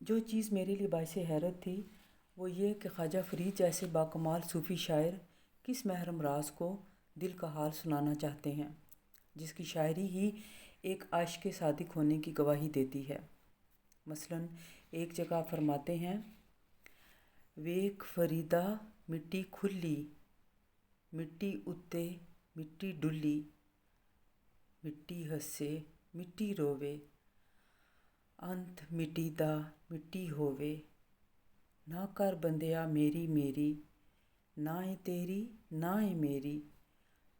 جو چیز میرے لیے باعث حیرت تھی وہ یہ کہ خواجہ فرید جیسے باکمال صوفی شاعر کس محرم راز کو دل کا حال سنانا چاہتے ہیں، جس کی شاعری ہی ایک عاشق صادق ہونے کی گواہی دیتی ہے۔ مثلاً ایک جگہ فرماتے ہیں، ویک فریدا مٹی کھلی، مٹی اتے مٹی ڈلی، مٹی ہسے مٹی روے، انت مٹی دا مٹی ہووے، نہ کر بندیا میری میری، نہ اے تیری نہ اے میری،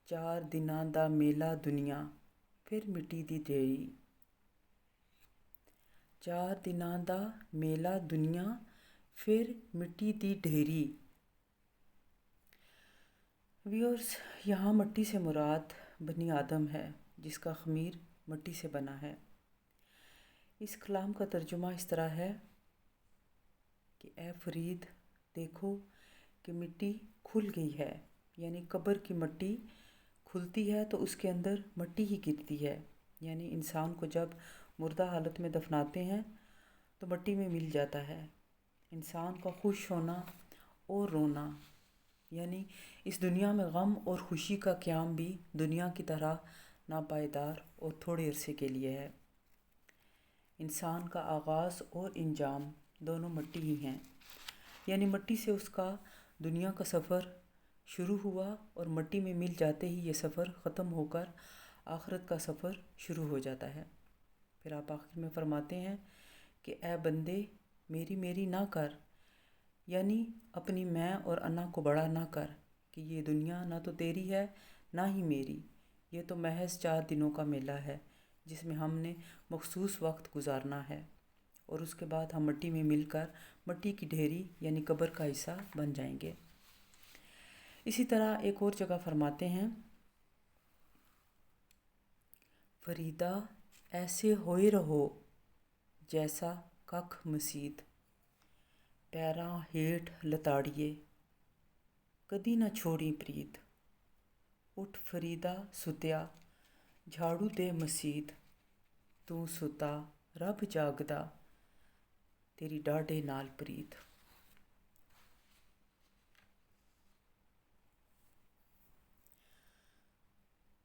چار دناں دا میلہ دنیا پھر مٹی دی ڈھیری، چار دناں دا میلہ دنیا پھر مٹی دی ڈھیری۔ ویورز، یہاں مٹی سے مراد بنی آدم ہے جس کا خمیر مٹی سے بنا ہے۔ اس کلام کا ترجمہ اس طرح ہے کہ اے فرید، دیکھو کہ مٹی کھل گئی ہے، یعنی قبر کی مٹی کھلتی ہے تو اس کے اندر مٹی ہی گرتی ہے، یعنی انسان کو جب مردہ حالت میں دفناتے ہیں تو مٹی میں مل جاتا ہے۔ انسان کا خوش ہونا اور رونا، یعنی اس دنیا میں غم اور خوشی کا قیام بھی دنیا کی طرح ناپائیدار اور تھوڑے عرصے کے لیے ہے۔ انسان کا آغاز اور انجام دونوں مٹی ہی ہیں، یعنی مٹی سے اس کا دنیا کا سفر شروع ہوا اور مٹی میں مل جاتے ہی یہ سفر ختم ہو کر آخرت کا سفر شروع ہو جاتا ہے۔ پھر آپ آخر میں فرماتے ہیں کہ اے بندے میری میری نہ کر، یعنی اپنی میں اور انا کو بڑا نہ کر کہ یہ دنیا نہ تو تیری ہے نہ ہی میری، یہ تو محض 4 دنوں کا میلہ ہے جس میں ہم نے مخصوص وقت گزارنا ہے، اور اس کے بعد ہم مٹی میں مل کر مٹی کی ڈھیری یعنی قبر کا حصہ بن جائیں گے۔ اسی طرح ایک اور جگہ فرماتے ہیں، فریدا ایسے ہوئے رہو جیسا ککھ مسیت، پیراں ہیٹھ لتاڑیے کدی نہ چھوڑی پریت، اٹھ فریدا ستیا جھاڑو دے مسیت، تو ستا رب جاگدا تیری ڈاڈے نال پریت۔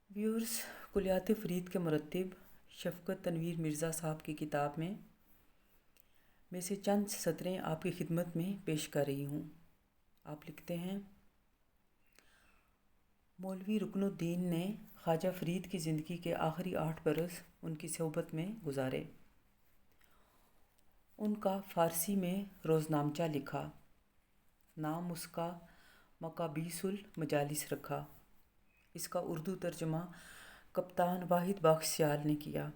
ویورز، کلیات فرید کے مرتب شفقت تنویر مرزا صاحب کی کتاب میں سے چند سطریں آپ کی خدمت میں پیش کر رہی ہوں۔ آپ لکھتے ہیں، مولوی رکن الدین نے خواجہ فرید کی زندگی کے آخری 8 برس ان کی صحبت میں گزارے۔ ان کا فارسی میں روزنامچہ لکھا، نام اس کا مقابیس المجالس رکھا۔ اس کا اردو ترجمہ کپتان واحد بخش سیال نے کیا۔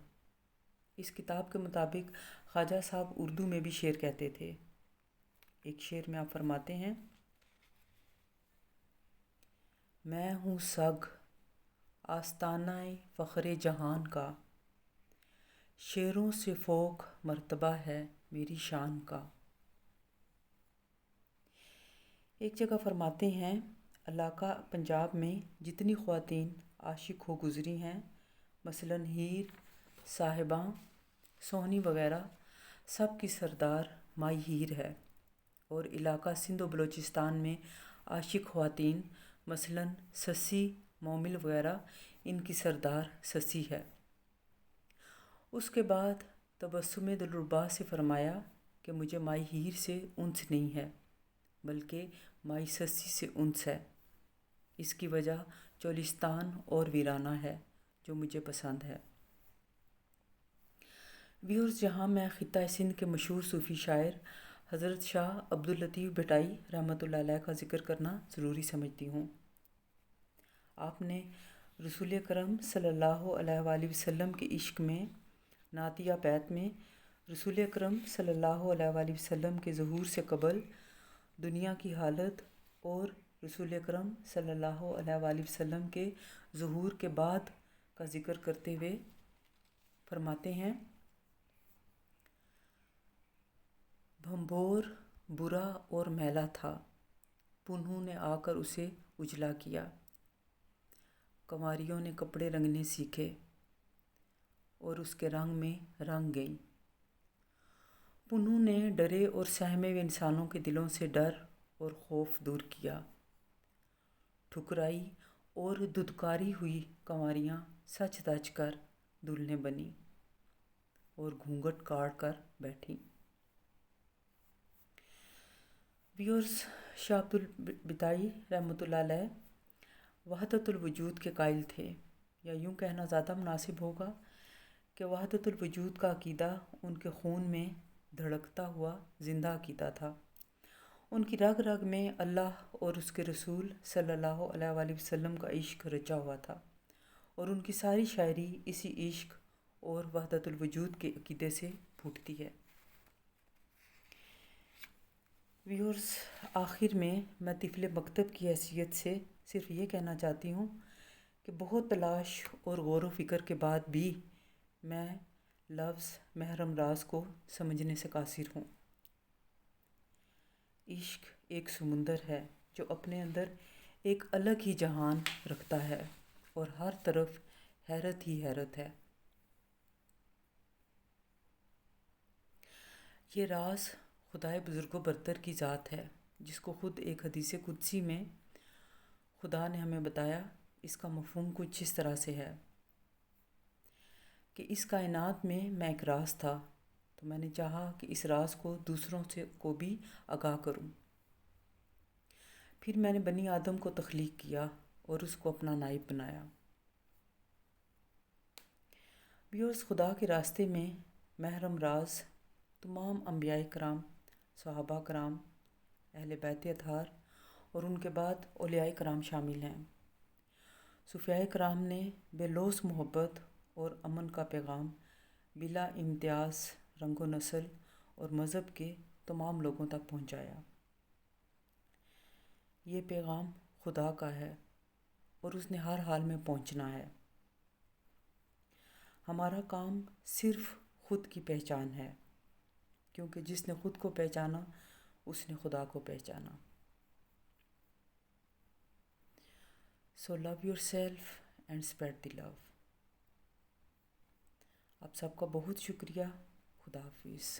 اس کتاب کے مطابق خواجہ صاحب اردو میں بھی شعر کہتے تھے۔ ایک شعر میں آپ فرماتے ہیں، میں ہوں سگ آستانہ فخر جہان کا، شیروں سے فوق مرتبہ ہے میری شان کا۔ ایک جگہ فرماتے ہیں، علاقہ پنجاب میں جتنی خواتین عاشق ہو گزری ہیں، مثلاً ہیر، صاحباں، سونی وغیرہ، سب کی سردار مائی ہیر ہے، اور علاقہ سندھ و بلوچستان میں عاشق خواتین مثلاً سسی، مومل وغیرہ، ان کی سردار سسی ہے۔ اس کے بعد تبسم دلربا سے فرمایا کہ مجھے مائی ہیر سے انس نہیں ہے بلکہ مائی سسی سے انس ہے، اس کی وجہ چولستان اور ویرانہ ہے جو مجھے پسند ہے۔ ویورز، جہاں میں خطہ سندھ کے مشہور صوفی شاعر حضرت شاہ عبداللطیف بھٹائی رحمۃ اللہ علیہ کا ذکر کرنا ضروری سمجھتی ہوں۔ آپ نے رسول اکرم صلی اللہ علیہ وآلہ وسلم کے عشق میں نعتیہ بیت میں رسول اکرم صلی اللہ علیہ وآلہ وسلم کے ظہور سے قبل دنیا کی حالت اور رسول اکرم صلی اللہ علیہ وآلہ وسلم کے ظہور کے بعد کا ذکر کرتے ہوئے فرماتے ہیں، بھمبور برا اور میلا تھا، پنہوں نے آ کر اسے اجلا کیا، کنواریوں نے کپڑے رنگنے سیکھے اور اس کے رنگ میں رنگ گئیں، انہوں نے ڈرے اور سہمے ہوئے انسانوں کے دلوں سے ڈر اور خوف دور کیا۔ ٹھکرائی اور دھتکاری ہوئی کنواریاں سچ دھج کر دلہنیں بنیں اور گھونگھٹ کاٹ کر بیٹھیں۔ ویورز، شاہ عبد البتائی رحمۃ اللہ علیہ وحدت الوجود کے قائل تھے، یا یوں کہنا زیادہ مناسب ہوگا کہ وحدت الوجود کا عقیدہ ان کے خون میں دھڑکتا ہوا زندہ عقیدہ تھا۔ ان کی رگ رگ میں اللہ اور اس کے رسول صلی اللہ علیہ وآلہ وسلم کا عشق رچا ہوا تھا، اور ان کی ساری شاعری اسی عشق اور وحدت الوجود کے عقیدے سے پھوٹتی ہے۔ ویورز، آخر میں طفل مکتب کی حیثیت سے صرف یہ کہنا چاہتی ہوں کہ بہت تلاش اور غور و فکر کے بعد بھی میں لفظ محرم راز کو سمجھنے سے قاصر ہوں۔ عشق ایک سمندر ہے جو اپنے اندر ایک الگ ہی جہان رکھتا ہے اور ہر طرف حیرت ہی حیرت ہے۔ یہ راز خدائے بزرگ و برتر کی ذات ہے، جس کو خود ایک حدیث قدسی میں خدا نے ہمیں بتایا۔ اس کا مفہوم کچھ اس طرح سے ہے کہ اس کائنات میں ایک راز تھا، تو میں نے چاہا کہ اس راز کو دوسروں کو بھی آگاہ کروں۔ پھر میں نے بنی آدم کو تخلیق کیا اور اس کو اپنا نائب بنایا۔ ویورز، خدا کے راستے میں محرم راز تمام انبیاء کرام، صحابہ کرام، اہل بیت اطہار اور ان کے بعد اولیاء کرام شامل ہیں۔ صوفیاء کرام نے بے لوث محبت اور امن کا پیغام بلا امتیاز رنگ و نسل اور مذہب کے تمام لوگوں تک پہنچایا۔ یہ پیغام خدا کا ہے اور اس نے ہر حال میں پہنچنا ہے۔ ہمارا کام صرف خود کی پہچان ہے، کیونکہ جس نے خود کو پہچانا اس نے خدا کو پہچانا۔ So love yourself and spread the love۔ آپ سب کا بہت شکریہ۔ خدا حافظ۔